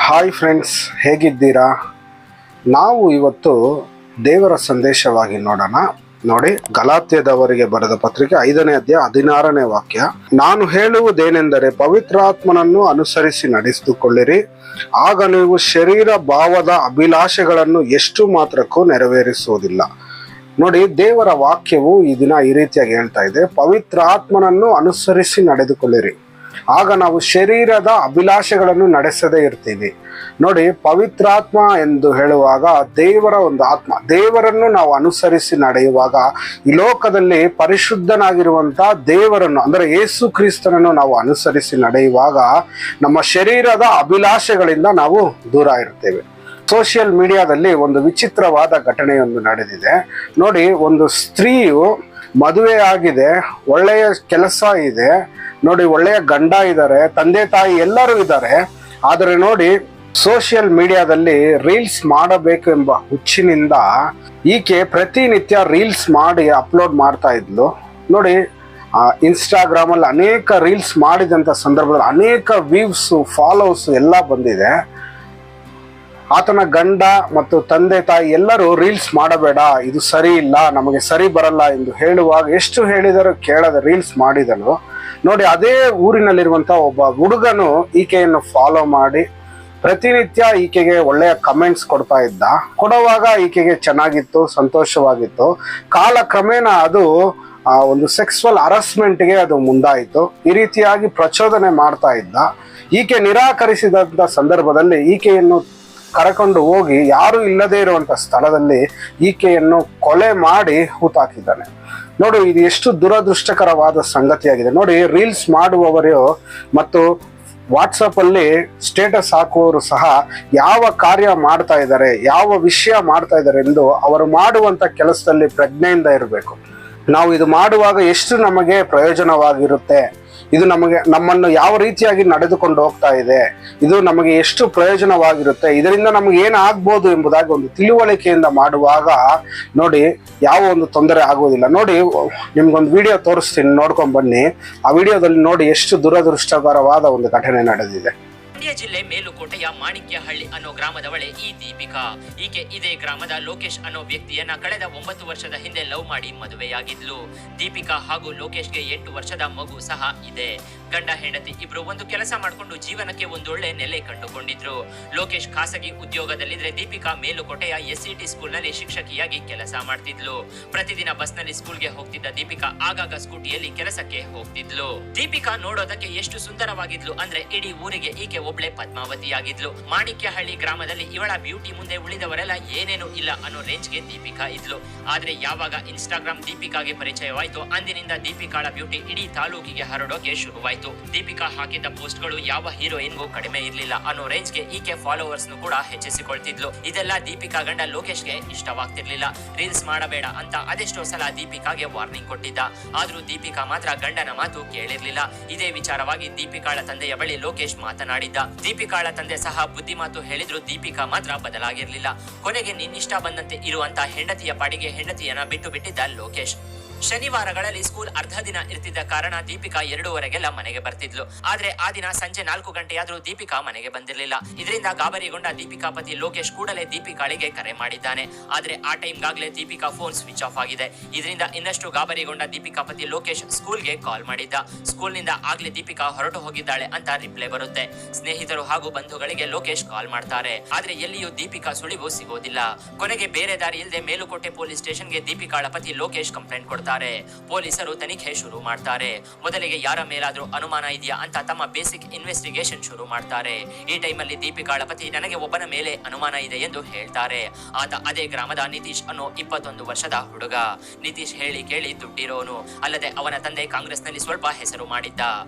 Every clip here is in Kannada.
ಹಾಯ್ ಫ್ರೆಂಡ್ಸ್, ಹೇಗಿದ್ದೀರಾ? ನಾವು ಇವತ್ತು ದೇವರ ಸಂದೇಶವಾಗಿ ನೋಡೋಣ. ನೋಡಿ, ಗಲಾತ್ಯದವರಿಗೆ ಬರೆದ ಪತ್ರಿಕೆ 5ನೇ ಅಧ್ಯಾಯ 16ನೇ ವಾಕ್ಯ. ನಾನು ಹೇಳುವುದೇನೆಂದರೆ, ಪವಿತ್ರಾತ್ಮನನ್ನು ಅನುಸರಿಸಿ ನಡೆಸಿಕೊಳ್ಳಿರಿ, ಆಗ ನೀವು ಶರೀರ ಭಾವದ ಅಭಿಲಾಷೆಗಳನ್ನು ಎಷ್ಟು ಮಾತ್ರಕ್ಕೂ ನೆರವೇರಿಸುವುದಿಲ್ಲ. ನೋಡಿ, ದೇವರ ವಾಕ್ಯವು ಈ ದಿನ ಈ ರೀತಿಯಾಗಿ ಹೇಳ್ತಾ ಇದೆ, ಪವಿತ್ರಾತ್ಮನನ್ನು ಅನುಸರಿಸಿ ನಡೆದುಕೊಳ್ಳಿರಿ, ಆಗ ನಾವು ಶರೀರದ ಅಭಿಲಾಷೆಗಳನ್ನು ನಡೆಸದೇ ಇರ್ತೀವಿ. ನೋಡಿ, ಪವಿತ್ರಾತ್ಮ ಎಂದು ಹೇಳುವಾಗ ದೇವರ ಒಂದು ಆತ್ಮ, ದೇವರನ್ನು ನಾವು ಅನುಸರಿಸಿ ನಡೆಯುವಾಗ ಈ ಲೋಕದಲ್ಲಿ ಪರಿಶುದ್ಧನಾಗಿರುವಂತ ದೇವರನ್ನು ಅಂದರೆ ಯೇಸು ಕ್ರಿಸ್ತನನ್ನು ನಾವು ಅನುಸರಿಸಿ ನಡೆಯುವಾಗ ನಮ್ಮ ಶರೀರದ ಅಭಿಲಾಷೆಗಳಿಂದ ನಾವು ದೂರ ಇರ್ತೇವೆ. ಸೋಷಿಯಲ್ ಮೀಡಿಯಾದಲ್ಲಿ ಒಂದು ವಿಚಿತ್ರವಾದ ಘಟನೆಯೊಂದು ನಡೆದಿದೆ. ನೋಡಿ, ಒಂದು ಸ್ತ್ರೀಯು ಮದುವೆ ಆಗಿದೆ, ಒಳ್ಳೆಯ ಕೆಲಸ ಇದೆ, ನೋಡಿ ಒಳ್ಳೆಯ ಗಂಡ ಇದ್ದಾರೆ, ತಂದೆ ತಾಯಿ ಎಲ್ಲರೂ ಇದ್ದಾರೆ. ಆದರೆ ನೋಡಿ, ಸೋಷಿಯಲ್ ಮೀಡಿಯಾದಲ್ಲಿ ರೀಲ್ಸ್ ಮಾಡಬೇಕು ಎಂಬ ಹುಚ್ಚಿನಿಂದ ಈಕೆ ಪ್ರತಿನಿತ್ಯ ರೀಲ್ಸ್ ಮಾಡಿ ಅಪ್ಲೋಡ್ ಮಾಡ್ತಾ ಇದ್ಲು. ನೋಡಿ, ಇನ್ಸ್ಟಾಗ್ರಾಮ್ ಅಲ್ಲಿ ಅನೇಕ ರೀಲ್ಸ್ ಮಾಡಿದಂಥ ಸಂದರ್ಭದಲ್ಲಿ ಅನೇಕ ವ್ಯೂಸ್, ಫಾಲೋವರ್ಸ್ ಎಲ್ಲ ಬಂದಿದೆ. ಆತನ ಗಂಡ ಮತ್ತು ತಂದೆ ತಾಯಿ ಎಲ್ಲರೂ ರೀಲ್ಸ್ ಮಾಡಬೇಡ, ಇದು ಸರಿ ಇಲ್ಲ, ನಮಗೆ ಸರಿ ಬರಲ್ಲ ಎಂದು ಹೇಳುವಾಗ ಎಷ್ಟು ಹೇಳಿದರೂ ಕೇಳದೆ ರೀಲ್ಸ್ ಮಾಡಿದನು. ನೋಡಿ, ಅದೇ ಊರಿನಲ್ಲಿರುವಂತ ಒಬ್ಬ ಹುಡುಗನು ಈಕೆಯನ್ನು ಫಾಲೋ ಮಾಡಿ ಪ್ರತಿನಿತ್ಯ ಈಕೆಗೆ ಒಳ್ಳೆಯ ಕಮೆಂಟ್ಸ್ ಕೊಡ್ತಾ ಇದ್ದ. ಕೊಡುವಾಗ ಈಕೆಗೆ ಚೆನ್ನಾಗಿತ್ತು, ಸಂತೋಷವಾಗಿತ್ತು. ಕಾಲ ಕ್ರಮೇಣ ಅದು ಒಂದು ಸೆಕ್ಸುವಲ್ ಹರಾಸ್ಮೆಂಟ್ಗೆ ಅದು ಮುಂದಾಯಿತು. ಈ ರೀತಿಯಾಗಿ ಪ್ರಚೋದನೆ ಮಾಡ್ತಾ ಇದ್ದ. ಈಕೆ ನಿರಾಕರಿಸಿದಂಥ ಸಂದರ್ಭದಲ್ಲಿ ಈಕೆಯನ್ನು ಕರ್ಕೊಂಡು ಹೋಗಿ ಯಾರು ಇಲ್ಲದೇ ಇರುವಂತ ಸ್ಥಳದಲ್ಲಿ ಈಕೆಯನ್ನು ಕೊಲೆ ಮಾಡಿ ಹೂತಾಕಿದ್ದಾನೆ. ನೋಡಿ, ಇದು ಎಷ್ಟು ದುರದೃಷ್ಟಕರವಾದ ಸಂಗತಿಯಾಗಿದೆ. ನೋಡಿ, ರೀಲ್ಸ್ ಮಾಡುವವರು ಮತ್ತು ವಾಟ್ಸಪ್ ಅಲ್ಲಿ ಸ್ಟೇಟಸ್ ಹಾಕುವವರು ಸಹ ಯಾವ ಕಾರ್ಯ ಮಾಡ್ತಾ ಇದ್ದಾರೆ, ಯಾವ ವಿಷಯ ಮಾಡ್ತಾ ಇದ್ದಾರೆ ಎಂದು ಅವರು ಮಾಡುವಂತ ಕೆಲಸದಲ್ಲಿ ಪ್ರಜ್ಞೆಯಿಂದ ಇರಬೇಕು. ನಾವು ಇದು ಮಾಡುವಾಗ ಎಷ್ಟು ನಮಗೆ ಪ್ರಯೋಜನವಾಗಿರುತ್ತೆ, ಇದು ನಮ್ಮನ್ನು ಯಾವ ರೀತಿಯಾಗಿ ನಡೆದುಕೊಂಡು ಹೋಗ್ತಾ ಇದೆ, ಇದು ನಮಗೆ ಎಷ್ಟು ಪ್ರಯೋಜನವಾಗಿರುತ್ತೆ, ಇದರಿಂದ ನಮಗೆ ಏನಾಗ್ಬೋದು ಎಂಬುದಾಗಿ ಒಂದು ತಿಳುವಳಿಕೆಯಿಂದ ಮಾಡುವಾಗ ನೋಡಿ ಯಾವ ಒಂದು ತೊಂದರೆ ಆಗುವುದಿಲ್ಲ. ನೋಡಿ, ನಿಮ್ಗೊಂದು ವಿಡಿಯೋ ತೋರಿಸ್ತೀನಿ, ನೋಡ್ಕೊಂಡ್ ಬನ್ನಿ. ಆ ವಿಡಿಯೋದಲ್ಲಿ ನೋಡಿ ಎಷ್ಟು ದುರದೃಷ್ಟಕರವಾದ ಒಂದು ಘಟನೆ ನಡೆದಿದೆ. ಮಂಡ್ಯ ಜಿಲ್ಲೆ ಮೇಲುಕೋಟೆಯ ಮಾಣಿಕ್ಯಹಳ್ಳಿ ಅನ್ನೋ ಗ್ರಾಮದವಳೆ ಈ ದೀಪಿಕಾ. ಈಕೆ ಇದೇ ಗ್ರಾಮದ ಲೋಕೇಶ್ ಅನ್ನೋ ವ್ಯಕ್ತಿಯನ್ನ ಕಳೆದ 9 ವರ್ಷದ ಹಿಂದೆ ಲವ್ ಮಾಡಿ ಮದುವೆಯಾಗಿದ್ಲು. ದೀಪಿಕಾ ಹಾಗೂ ಲೋಕೇಶ್ಗೆ 8 ವರ್ಷದ ಮಗು ಸಹ ಇದೆ. ಗಂಡ ಹೆಂಡತಿ ಇಬ್ರು ಒಂದು ಕೆಲಸ ಮಾಡಿಕೊಂಡು ಜೀವನಕ್ಕೆ ಒಂದೊಳ್ಳೆ ನೆಲೆ ಕಂಡುಕೊಂಡಿದ್ರು. ಲೋಕೇಶ್ ಖಾಸಗಿ ಉದ್ಯೋಗದಲ್ಲಿದ್ರೆ ದೀಪಿಕಾ ಮೇಲುಕೋಟೆಯ SCT ಸ್ಕೂಲ್ ನಲ್ಲಿ ಶಿಕ್ಷಕಿಯಾಗಿ ಕೆಲಸ ಮಾಡ್ತಿದ್ಲು. ಪ್ರತಿದಿನ ಬಸ್ ನಲ್ಲಿ ಸ್ಕೂಲ್ಗೆ ಹೋಗ್ತಿದ್ದ ದೀಪಿಕಾ ಆಗಾಗ ಸ್ಕೂಟಿಯಲ್ಲಿ ಕೆಲಸಕ್ಕೆ ಹೋಗ್ತಿದ್ಲು. ದೀಪಿಕಾ ನೋಡೋದಕ್ಕೆ ಎಷ್ಟು ಸುಂದರವಾಗಿದ್ಲು ಅಂದ್ರೆ ಇಡೀ ಊರಿಗೆ ಈಕೆ ಒಬ್ಳೆ ಪದ್ಮಾವತಿಯಾಗಿದ್ಲು. ಮಾಣಿಕ್ಯಹಳ್ಳಿ ಗ್ರಾಮದಲ್ಲಿ ಇವಳ ಬ್ಯೂಟಿ ಮುಂದೆ ಉಳಿದವರೆಲ್ಲ ಏನೇನು ಇಲ್ಲ ಅನ್ನೋ ರೇಂಜ್ಗೆ ದೀಪಿಕಾ ಇದ್ಲು. ಆದ್ರೆ ಯಾವಾಗ ಇನ್ಸ್ಟಾಗ್ರಾಮ್ ದೀಪಿಕಾಗೆ ಪರಿಚಯವಾಯ್ತು, ಅಂದಿನಿಂದ ದೀಪಿಕಾಳ ಬ್ಯೂಟಿ ಇಡೀ ತಾಲೂಕಿಗೆ ಹರಡೋಕೆ ಶುರುವಾಯ್ತು. ದೀಪಿಕಾ ಹಾಕಿದ್ದ ಪೋಸ್ಟ್ಗಳು ಯಾವ ಹೀರೋಯಿನ್ಗೂ ಕಡಿಮೆ ಇರ್ಲಿಲ್ಲ ಅನ್ನೋ ರೇಂಜ್ಗೆ ಈಕೆ ಫಾಲೋವರ್ಸ್ ಕೂಡ ಹೆಚ್ಚಿಸಿಕೊಳ್ತಿದ್ಲು. ಇದೆಲ್ಲ ದೀಪಿಕಾ ಗಂಡ ಲೋಕೇಶ್ಗೆ ಇಷ್ಟವಾಗ್ತಿರ್ಲಿಲ್ಲ. ರೀಲ್ಸ್ ಮಾಡಬೇಡ ಅಂತ ಅದೆಷ್ಟೋ ಸಲ ದೀಪಿಕಾಗೆ ವಾರ್ನಿಂಗ್ ಕೊಟ್ಟಿದ್ದ. ಆದ್ರೂ ದೀಪಿಕಾ ಮಾತ್ರ ಗಂಡನ ಮಾತು ಕೇಳಿರ್ಲಿಲ್ಲ. ಇದೇ ವಿಚಾರವಾಗಿ ದೀಪಿಕಾಳ ತಂದೆಯ ಬಳಿ ಲೋಕೇಶ್ ಮಾತನಾಡಿದ್ದ. ದೀಪಿಕಾಳ ತಂದೆ ಸಹ ಬುದ್ಧಿ ಮಾತು ಹೇಳಿದ್ರು ದೀಪಿಕಾ ಮಾತ್ರ ಬದಲಾಗಿರ್ಲಿಲ್ಲ. ಕೊನೆಗೆ ನಿನ್ನಿಷ್ಟ ಬಂದಂತೆ ಇರುವಂತ ಹೆಂಡತಿಯ ಪಾಡಿಗೆ ಹೆಂಡತಿಯನ್ನ ಬಿಟ್ಟು ಬಿಟ್ಟಿದ್ದ ಲೋಕೇಶ್. ಶನಿವಾರಗಳಲ್ಲಿ ಸ್ಕೂಲ್ ಅರ್ಧ ದಿನ ಇರ್ತಿದ್ದ ಕಾರಣ ದೀಪಿಕಾ 2:15ಗೆಲ್ಲ ಮನೆಗೆ ಬರ್ತಿದ್ಲು. ಆದ್ರೆ ಆ ದಿನ ಸಂಜೆ 4 ಗಂಟೆಯಾದ್ರೂ ದೀಪಿಕಾ ಮನೆಗೆ ಬಂದಿರ್ಲಿಲ್ಲ. ಇದರಿಂದ ಗಾಬರಿಗೊಂಡ ದೀಪಿಕಾ ಪತಿ ಲೋಕೇಶ್ ಕೂಡಲೇ ದೀಪಿಕಾಳಿಗೆ ಕರೆ ಮಾಡಿದ್ದಾನೆ. ಆದ್ರೆ ಆ ಟೈಮ್ಗಾಗ್ಲೇ ದೀಪಿಕಾ ಫೋನ್ ಸ್ವಿಚ್ ಆಫ್ ಆಗಿದೆ. ಇದರಿಂದ ಇನ್ನಷ್ಟು ಗಾಬರಿಗೊಂಡ ದೀಪಿಕಾ ಪತಿ ಲೋಕೇಶ್ ಸ್ಕೂಲ್ಗೆ ಕಾಲ್ ಮಾಡಿದ್ದ. ಸ್ಕೂಲ್ನಿಂದ ಆಗ್ಲೇ ದೀಪಿಕಾ ಹೊರಟು ಹೋಗಿದ್ದಾಳೆ ಅಂತ ರಿಪ್ಲೈ ಬರುತ್ತೆ. ಸ್ನೇಹಿತರು ಹಾಗೂ ಬಂಧುಗಳಿಗೆ ಲೋಕೇಶ್ ಕಾಲ್ ಮಾಡ್ತಾರೆ. ಆದ್ರೆ ಎಲ್ಲಿಯೂ ದೀಪಿಕಾ ಸುಳಿವು ಸಿಗೋದಿಲ್ಲ. ಕೊನೆಗೆ ಬೇರೆ ದಾರಿ ಇಲ್ಲದೆ ಮೇಲುಕೋಟೆ ಪೊಲೀಸ್ ಸ್ಟೇಷನ್ಗೆ ದೀಪಿಕಾಳ ಪತಿ ಲೋಕೇಶ್ ಕಂಪ್ಲೇಂಟ್ ಕೊಡ್ತಾರೆ. ಪೊಲೀಸರು ತನಿಖೆ ಶುರು ಮಾಡ್ತಾರೆ. ಮೊದಲಿಗೆ ಯಾರ ಮೇಲಾದ್ರೂ ಅನುಮಾನ ಇದೆಯಾ ಅಂತ ತಮ್ಮ ಬೇಸಿಕ್ ಇನ್ವೆಸ್ಟಿಗೇಷನ್ ಶುರು ಮಾಡ್ತಾರೆ. ಈ ಟೈಮಲ್ಲಿ ದೀಪಿಕಾಳ ಪತಿ ನನಗೆ ಒಬ್ಬನ ಮೇಲೆ ಅನುಮಾನ ಇದೆ ಎಂದು ಹೇಳ್ತಾರೆ. ಆತ ಅದೇ ಗ್ರಾಮದ ನಿತೀಶ್ ಅನ್ನೋ 21 ವರ್ಷದ ಹುಡುಗ. ನಿತೀಶ್ ಹೇಳಿ ಕೇಳಿ ದುಡ್ಡಿರೋನು, ಅಲ್ಲದೆ ಅವನ ತಂದೆ ಕಾಂಗ್ರೆಸ್ ನಲ್ಲಿ ಸ್ವಲ್ಪ ಹೆಸರು ಮಾಡಿದ್ದ.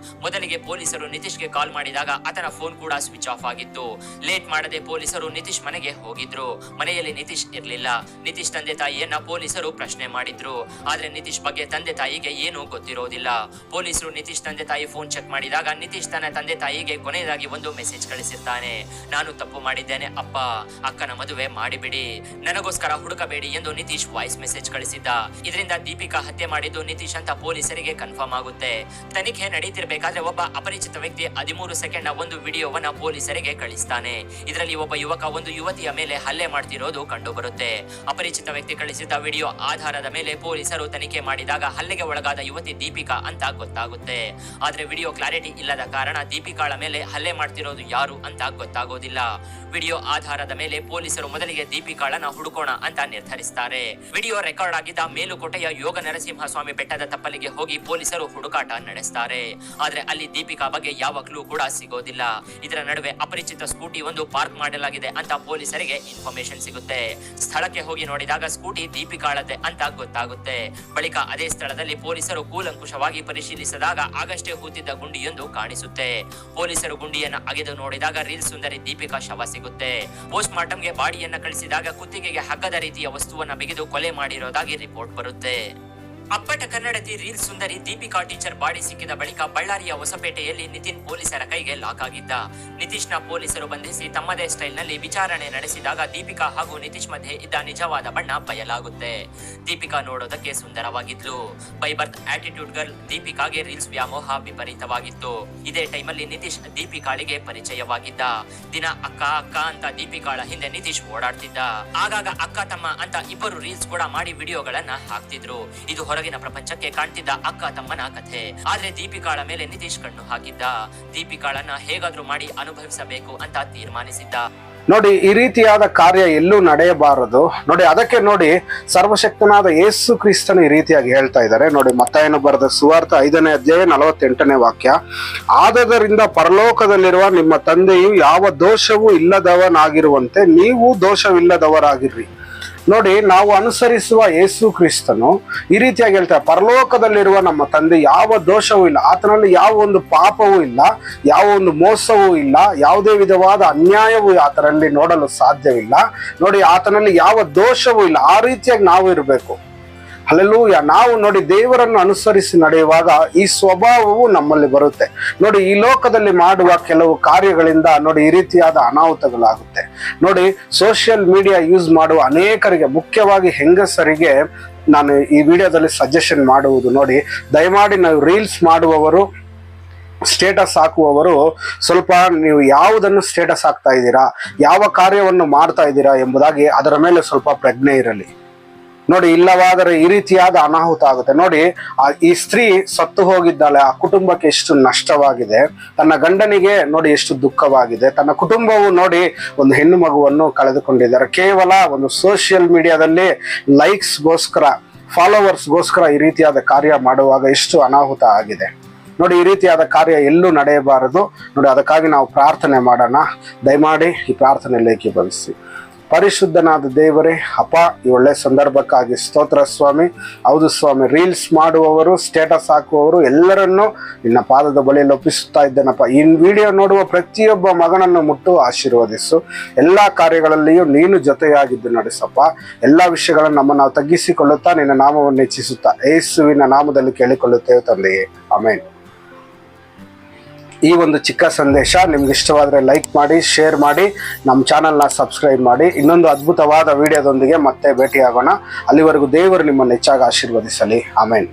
ಮೊದಲಿಗೆ ಪೊಲೀಸರು ನಿತೀಶ್ಗೆ ಕಾಲ್ ಮಾಡಿದಾಗ ಆತನ ಫೋನ್ ಕೂಡ ಸ್ವಿಚ್ ಆಫ್ ಆಗಿತ್ತು. ಲೇಟ್ ಮಾಡದೆ ಪೊಲೀಸರು ನಿತೀಶ್ ಮನೆಗೆ ಹೋಗಿದ್ರು. ಮನೆಯಲ್ಲಿ ನಿತೀಶ್ ಇರ್ಲಿಲ್ಲ. ನಿತೀಶ್ ತಂದೆ ತಾಯಿಯನ್ನ ಪೊಲೀಸರು ಪ್ರಶ್ನೆ ಮಾಡಿದ್ರು. ಆದ್ರೆ ನಿತೀಶ್ ನಿತೀಶ್ ಬಗ್ಗೆ ತಂದೆ ತಾಯಿಗೆ ಏನೂ ಗೊತ್ತಿರೋದಿಲ್ಲ. ಪೊಲೀಸರು ನಿತೀಶ್ ತಂದೆ ತಾಯಿ ಫೋನ್ ಚೆಕ್ ಮಾಡಿದಾಗ ನಿತೀಶ್ ತನ್ನ ತಂದೆ ತಾಯಿಗೆ ಕೊನೆಯದಾಗಿ ಒಂದು ಮೆಸೇಜ್ ಕಳಿಸಿರ್ತಾನೆ. ನಾನು ತಪ್ಪು ಮಾಡಿದ್ದೇನೆ ಅಪ್ಪ, ಅಕ್ಕನ ಮದುವೆ ಮಾಡಿಬಿಡಿ, ನನಗೋಸ್ಕರ ಹುಡುಕಬೇಡಿ ಎಂದು ನಿತೀಶ್ ವಾಯ್ಸ್ ಮೆಸೇಜ್ ಕಳಿಸಿದ್ದ. ಇದರಿಂದ ದೀಪಿಕಾ ಹತ್ಯೆ ಮಾಡಿದ್ದು ನಿತೀಶ್ ಅಂತ ಪೊಲೀಸರಿಗೆ ಕನ್ಫರ್ಮ್ ಆಗುತ್ತೆ. ತನಿಖೆ ನಡೀತಿರ್ಬೇಕಾದ್ರೆ ಒಬ್ಬ ಅಪರಿಚಿತ ವ್ಯಕ್ತಿ 13 ಸೆಕೆಂಡ್ ನ ಒಂದು ವಿಡಿಯೋವನ್ನ ಪೊಲೀಸರಿಗೆ ಕಳಿಸ್ತಾನೆ. ಇದರಲ್ಲಿ ಒಬ್ಬ ಯುವಕ ಒಂದು ಯುವತಿಯ ಮೇಲೆ ಹಲ್ಲೆ ಮಾಡ್ತಿರೋದು ಕಂಡು ಬರುತ್ತೆ. ಅಪರಿಚಿತ ವ್ಯಕ್ತಿ ಕಳಿಸಿದ್ದ ವಿಡಿಯೋ ಆಧಾರದ ಮೇಲೆ ಪೊಲೀಸರು ತನಿಖೆ ಮಾಡಿದಾಗ ಹಲ್ಲೆಗೆ ಒಳಗಾದ ಯುವತಿ ದೀಪಿಕಾ ಅಂತ ಗೊತ್ತಾಗುತ್ತೆ. ಆದ್ರೆ ವಿಡಿಯೋ ಕ್ಲಾರಿಟಿ ಇಲ್ಲದ ಕಾರಣ ದೀಪಿಕಾಳ ಮೇಲೆ ಹಲ್ಲೆ ಮಾಡ್ತಿರೋದು ಯಾರು ಅಂತ ಗೊತ್ತಾಗೋದಿಲ್ಲ. ವಿಡಿಯೋ ಆಧಾರದ ಮೇಲೆ ಪೊಲೀಸರು ಮೊದಲಿಗೆ ದೀಪಿಕಾಳನ್ನ ಹುಡುಕೋಣ ಅಂತ ನಿರ್ಧರಿಸ್ತಾರೆ. ವಿಡಿಯೋ ರೆಕಾರ್ಡ್ ಆಗಿದ್ದ ಮೇಲುಕೋಟೆಯ ಯೋಗ ನರಸಿಂಹಸ್ವಾಮಿ ಬೆಟ್ಟದ ತಪ್ಪಲಿಗೆ ಹೋಗಿ ಪೊಲೀಸರು ಹುಡುಕಾಟ ನಡೆಸ್ತಾರೆ. ಆದ್ರೆ ಅಲ್ಲಿ ದೀಪಿಕಾ ಬಗ್ಗೆ ಯಾವ ಕ್ಲೂ ಕೂಡ ಸಿಗೋದಿಲ್ಲ. ಇದರ ನಡುವೆ ಅಪರಿಚಿತ ಸ್ಕೂಟಿ ಒಂದು ಪಾರ್ಕ್ ಮಾಡಲಾಗಿದೆ ಅಂತ ಪೊಲೀಸರಿಗೆ ಇನ್ಫಾರ್ಮೇಶನ್ ಸಿಗುತ್ತೆ. ಸ್ಥಳಕ್ಕೆ ಹೋಗಿ ನೋಡಿದಾಗ ಸ್ಕೂಟಿ ದೀಪಿಕಾಳದ್ದೇ ಅಂತ ಗೊತ್ತಾಗುತ್ತೆ. ಬಳಿಕ ಅದೇ ಸ್ಥಳದಲ್ಲಿ ಪೊಲೀಸರು ಕೂಲಂಕುಷವಾಗಿ ಪರಿಶೀಲಿಸಿದಾಗ ಆಗಷ್ಟೇ ಹೂತಿದ್ದ ಗುಂಡಿಯೊಂದು ಕಾಣಿಸುತ್ತೆ. ಪೊಲೀಸರು ಗುಂಡಿಯನ್ನ ಅಗೆದು ನೋಡಿದಾಗ ರೀಲ್ ಸುಂದರಿ ದೀಪಿಕಾ ಶವ ಸಿಗುತ್ತೆ. ಪೋಸ್ಟ್ ಮಾರ್ಟಂಗೆ ಬಾಡಿಯನ್ನ ಕಳಿಸಿದಾಗ ಕುತ್ತಿಗೆಗೆ ಹಗ್ಗದ ರೀತಿಯ ವಸ್ತುವನ್ನ ಬಿಗಿದು ಕೊಲೆ ಮಾಡಿರೋದಾಗಿ ರಿಪೋರ್ಟ್ ಬರುತ್ತೆ. ಅಪ್ಪಟ ಕನ್ನಡತಿ ರೀಲ್ ಸುಂದರಿ ದೀಪಿಕಾ ಟೀಚರ್ ಬಾಡಿ ಸಿಕ್ಕಿದ ಬಳಿಕ ಬಳ್ಳಾರಿಯ ಹೊಸಪೇಟೆಯಲ್ಲಿ ನಿತಿನ್ ಪೊಲೀಸರ ಕೈಗೆ ಲಾಕ್ ಆಗಿದ್ದ. ನಿತೀಶ್ನ ಪೊಲೀಸರು ಬಂಧಿಸಿ ತಮ್ಮದೇ ಸ್ಟೈಲ್ ನಲ್ಲಿ ವಿಚಾರಣೆ ನಡೆಸಿದಾಗ ದೀಪಿಕಾ ಹಾಗೂ ನಿತೀಶ್ ಮಧ್ಯೆ ಇದ್ದ ನಿಜವಾದ ಬಣ್ಣ ಬಯಲಾಗುತ್ತೆ. ದೀಪಿಕಾ ನೋಡೋದಕ್ಕೆ ಸುಂದರವಾಗಿದ್ಲು. ಬೈ ಬರ್ತ್ ಆಟಿಟ್ಯೂಡ್ ಗರ್ಲ್ ದೀಪಿಕಾಗೆ ರೀಲ್ಸ್ ವ್ಯಾಮೋಹ ವಿಪರೀತವಾಗಿತ್ತು. ಇದೇ ಟೈಮಲ್ಲಿ ನಿತೀಶ್ ದೀಪಿಕಾಳಿಗೆ ಪರಿಚಯವಾಗಿದ್ದ. ದಿನ ಅಕ್ಕ ಅಕ್ಕ ಅಂತ ದೀಪಿಕಾಳ ಹಿಂದೆ ನಿತೀಶ್ ಓಡಾಡ್ತಿದ್ದ. ಆಗಾಗ ಅಕ್ಕ ತಮ್ಮ ಅಂತ ಇಬ್ಬರು ರೀಲ್ಸ್ ಕೂಡ ಮಾಡಿ ವಿಡಿಯೋಗಳನ್ನ ಹಾಕ್ತಿದ್ರು. ಇದು ಹೊರಗಿನ ಪ್ರಪಂಚಕ್ಕೆ ಕಾಣ್ತಿದ್ದ ಅಕ್ಕ ತಮ್ಮನ ಕಥೆ. ಆದ್ರೆ ದೀಪಿಕಾಳ ಮೇಲೆ ನಿತೀಶ್ ಕಣ್ಣು ಹಾಕಿದ್ದ. ದೀಪಿಕಾಳನ್ನ ಹೇಗಾದ್ರೂ ಮಾಡಿ ಅನುಭವಿಸಬೇಕು ಅಂತ ತೀರ್ಮಾನಿಸಿದ್ದ. ನೋಡಿ, ಈ ರೀತಿಯಾದ ಕಾರ್ಯ ಎಲ್ಲೂ ನಡೆಯಬಾರದು. ನೋಡಿ, ಅದಕ್ಕೆ ನೋಡಿ ಸರ್ವಶಕ್ತನಾದ ಯೇಸು ಕ್ರಿಸ್ತನು ಈ ರೀತಿಯಾಗಿ ಹೇಳ್ತಾ ಇದ್ದಾರೆ. ನೋಡಿ, ಮತ್ತಾಯನು ಬರೆದ ಸುವಾರ್ತೆ 5ನೇ ಅಧ್ಯಾಯ 48ನೇ ವಾಕ್ಯ. ಆದದರಿಂದ ಪರಲೋಕದಲ್ಲಿರುವ ನಿಮ್ಮ ತಂದೆಯು ಯಾವ ದೋಷವೂ ಇಲ್ಲದವನಾಗಿರುವಂತೆ ನೀವು ದೋಷವಿಲ್ಲದವರಾಗಿರ್ರಿ. ನೋಡಿ, ನಾವು ಅನುಸರಿಸುವ ಯೇಸು ಕ್ರಿಸ್ತನು ಈ ರೀತಿಯಾಗಿ ಹೇಳ್ತಾರೆ, ಪರಲೋಕದಲ್ಲಿರುವ ನಮ್ಮ ತಂದೆ ಯಾವ ದೋಷವೂ ಇಲ್ಲ, ಆತನಲ್ಲಿ ಯಾವ ಒಂದು ಪಾಪವೂ ಇಲ್ಲ, ಯಾವ ಒಂದು ಮೋಸವೂ ಇಲ್ಲ, ಯಾವುದೇ ವಿಧವಾದ ಅನ್ಯಾಯವೂ ಆತನಲ್ಲಿ ನೋಡಲು ಸಾಧ್ಯವಿಲ್ಲ. ನೋಡಿ, ಆತನಲ್ಲಿ ಯಾವ ದೋಷವೂ ಇಲ್ಲ. ಆ ರೀತಿಯಾಗಿ ನಾವು ಇರಬೇಕು. ಹಲ್ಲೆಲೂಯಾ. ನಾವು ನೋಡಿ ದೇವರನ್ನು ಅನುಸರಿಸಿ ನಡೆಯುವಾಗ ಈ ಸ್ವಭಾವವು ನಮ್ಮಲ್ಲಿ ಬರುತ್ತೆ. ನೋಡಿ, ಈ ಲೋಕದಲ್ಲಿ ಮಾಡುವ ಕೆಲವು ಕಾರ್ಯಗಳಿಂದ ನೋಡಿ ಈ ರೀತಿಯಾದ ಅನಾಹುತಗಳಾಗುತ್ತೆ. ನೋಡಿ, ಸೋಷಿಯಲ್ ಮೀಡಿಯಾ ಯೂಸ್ ಮಾಡುವ ಅನೇಕರಿಗೆ, ಮುಖ್ಯವಾಗಿ ಹೆಂಗಸರಿಗೆ ನಾನು ಈ ವಿಡಿಯೋದಲ್ಲಿ ಸಜೆಷನ್ ಮಾಡುವುದು, ನೋಡಿ, ದಯಮಾಡಿ ನಾವು ರೀಲ್ಸ್ ಮಾಡುವವರು, ಸ್ಟೇಟಸ್ ಹಾಕುವವರು ಸ್ವಲ್ಪ ನೀವು ಯಾವುದನ್ನು ಸ್ಟೇಟಸ್ ಹಾಕ್ತಾ ಇದ್ದೀರಾ, ಯಾವ ಕಾರ್ಯವನ್ನು ಮಾಡ್ತಾ ಇದ್ದೀರಾ ಎಂಬುದಾಗಿ ಅದರ ಮೇಲೆ ಸ್ವಲ್ಪ ಪ್ರಜ್ಞೆ ಇರಲಿ. ನೋಡಿ, ಇಲ್ಲವಾದರೆ ಈ ರೀತಿಯಾದ ಅನಾಹುತ ಆಗುತ್ತೆ. ನೋಡಿ, ಈ ಸ್ತ್ರೀ ಸತ್ತು ಹೋಗಿದ್ದಾಳೆ, ಆ ಕುಟುಂಬಕ್ಕೆ ಎಷ್ಟು ನಷ್ಟವಾಗಿದೆ, ತನ್ನ ಗಂಡನಿಗೆ ನೋಡಿ ಎಷ್ಟು ದುಃಖವಾಗಿದೆ, ತನ್ನ ಕುಟುಂಬವು ನೋಡಿ ಒಂದು ಹೆಣ್ಣು ಮಗುವನ್ನು ಕಳೆದುಕೊಂಡಿದ್ದಾರೆ. ಕೇವಲ ಒಂದು ಸೋಷಿಯಲ್ ಮೀಡಿಯಾದಲ್ಲಿ ಲೈಕ್ಸ್ಗೋಸ್ಕರ, ಫಾಲೋವರ್ಸ್ಗೋಸ್ಕರ ಈ ರೀತಿಯಾದ ಕಾರ್ಯ ಮಾಡುವಾಗ ಎಷ್ಟು ಅನಾಹುತ ಆಗಿದೆ. ನೋಡಿ, ಈ ರೀತಿಯಾದ ಕಾರ್ಯ ಎಲ್ಲೂ ನಡೆಯಬಾರದು. ನೋಡಿ, ಅದಕ್ಕಾಗಿ ನಾವು ಪ್ರಾರ್ಥನೆ ಮಾಡೋಣ. ದಯಮಾಡಿ ಈ ಪ್ರಾರ್ಥನೆಯಲ್ಲಿ ಏಕೀಭವಿಸಿ. ಪರಿಶುದ್ಧನಾದ ದೇವರೇ, ಅಪ್ಪ, ಈ ಒಳ್ಳೆ ಸಂದರ್ಭಕ್ಕಾಗಿ ಸ್ತೋತ್ರ ಸ್ವಾಮಿ. ಹೌದು ಸ್ವಾಮಿ, ರೀಲ್ಸ್ ಮಾಡುವವರು, ಸ್ಟೇಟಸ್ ಹಾಕುವವರು ಎಲ್ಲರನ್ನೂ ನಿನ್ನ ಪಾದದ ಬಳಿಯಲ್ಲಿ ಒಪ್ಪಿಸುತ್ತಾ ಇದ್ದೇನಪ್ಪ. ಈ ವಿಡಿಯೋ ನೋಡುವ ಪ್ರತಿಯೊಬ್ಬ ಮಗನನ್ನು ಮುಟ್ಟು ಆಶೀರ್ವದಿಸು. ಎಲ್ಲ ಕಾರ್ಯಗಳಲ್ಲಿಯೂ ನೀನು ಜೊತೆಯಾಗಿದ್ದು ನಡೆಸಪ್ಪ. ಎಲ್ಲ ವಿಷಯಗಳನ್ನು ನಾವು ತಗ್ಗಿಸಿಕೊಳ್ಳುತ್ತಾ ನಿನ್ನ ನಾಮವನ್ನು ಹೆಚ್ಚಿಸುತ್ತಾ ಯೇಸುವಿನ ನಾಮದಲ್ಲಿ ಕೇಳಿಕೊಳ್ಳುತ್ತೇವೆ ತಂದೆಯೇ, ಆಮೇನ್. ಈ ಒಂದು ಚಿಕ್ಕ ಸಂದೇಶ ನಿಮ್ಗೆ ಇಷ್ಟವಾದರೆ ಲೈಕ್ ಮಾಡಿ, ಶೇರ್ ಮಾಡಿ, ನಮ್ಮ ಚಾನಲ್ನ ಸಬ್ಸ್ಕ್ರೈಬ್ ಮಾಡಿ. ಇನ್ನೊಂದು ಅದ್ಭುತವಾದ ವಿಡಿಯೋದೊಂದಿಗೆ ಮತ್ತೆ ಭೇಟಿಯಾಗೋಣ. ಅಲ್ಲಿವರೆಗೂ ದೇವರು ನಿಮ್ಮನ್ನು ಹೆಚ್ಚಾಗಿ ಆಶೀರ್ವದಿಸಲಿ. ಆಮೇನ್.